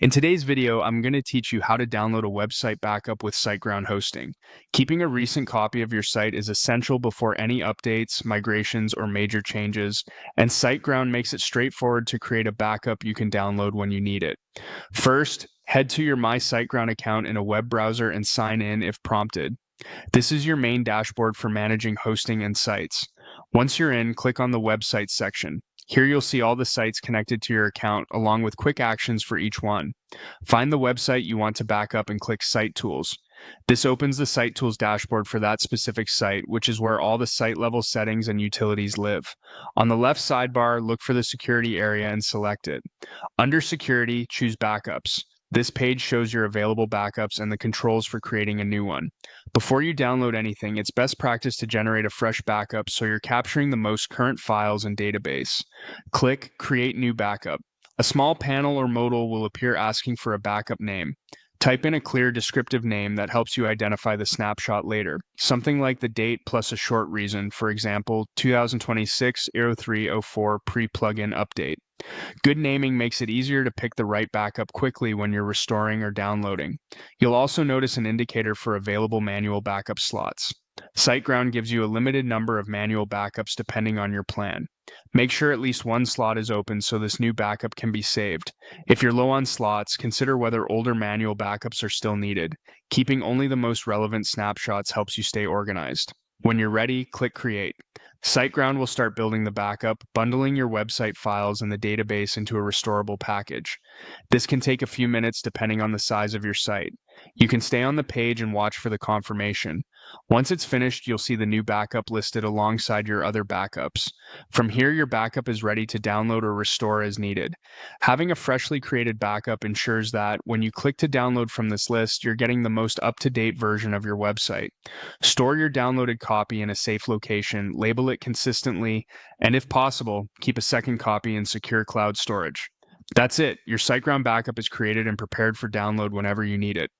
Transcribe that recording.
In today's video, I'm going to teach you how to download a website backup with Siteground hosting. Keeping a recent copy of your site is essential before any updates, migrations, or major changes, and Siteground makes it straightforward to create a backup you can download when you need it. First, head to your My Siteground account in a web browser and sign in if prompted. This is your main dashboard for managing hosting and sites. Once you're in, click on the website section. Here you'll see all the sites connected to your account along with quick actions for each one. Find the website you want to back up and click Site Tools. This opens the Site Tools dashboard for that specific site, which is where all the site level settings and utilities live. On the left sidebar, look for the security area and select it. Under Security, choose Backups. This page shows your available backups and the controls for creating a new one. Before you download anything, it's best practice to generate a fresh backup so you're capturing the most current files and database. Click Create New Backup. A small panel or modal will appear asking for a backup name. Type in a clear descriptive name that helps you identify the snapshot later. Something like the date plus a short reason, for example, 2026-0304 pre-plugin update. Good naming makes it easier to pick the right backup quickly when you're restoring or downloading. You'll also notice an indicator for available manual backup slots. SiteGround gives you a limited number of manual backups depending on your plan. Make sure at least one slot is open so this new backup can be saved. If you're low on slots, consider whether older manual backups are still needed. Keeping only the most relevant snapshots helps you stay organized. When you're ready, click Create. SiteGround will start building the backup, bundling your website files and the database into a restorable package. This can take a few minutes depending on the size of your site. You can stay on the page and watch for the confirmation. Once it's finished, you'll see the new backup listed alongside your other backups. From here, your backup is ready to download or restore as needed. Having a freshly created backup ensures that when you click to download from this list, you're getting the most up-to-date version of your website. Store your downloaded copy in a safe location, label it consistently, and if possible, keep a second copy in secure cloud storage. That's it. Your SiteGround backup is created and prepared for download whenever you need it.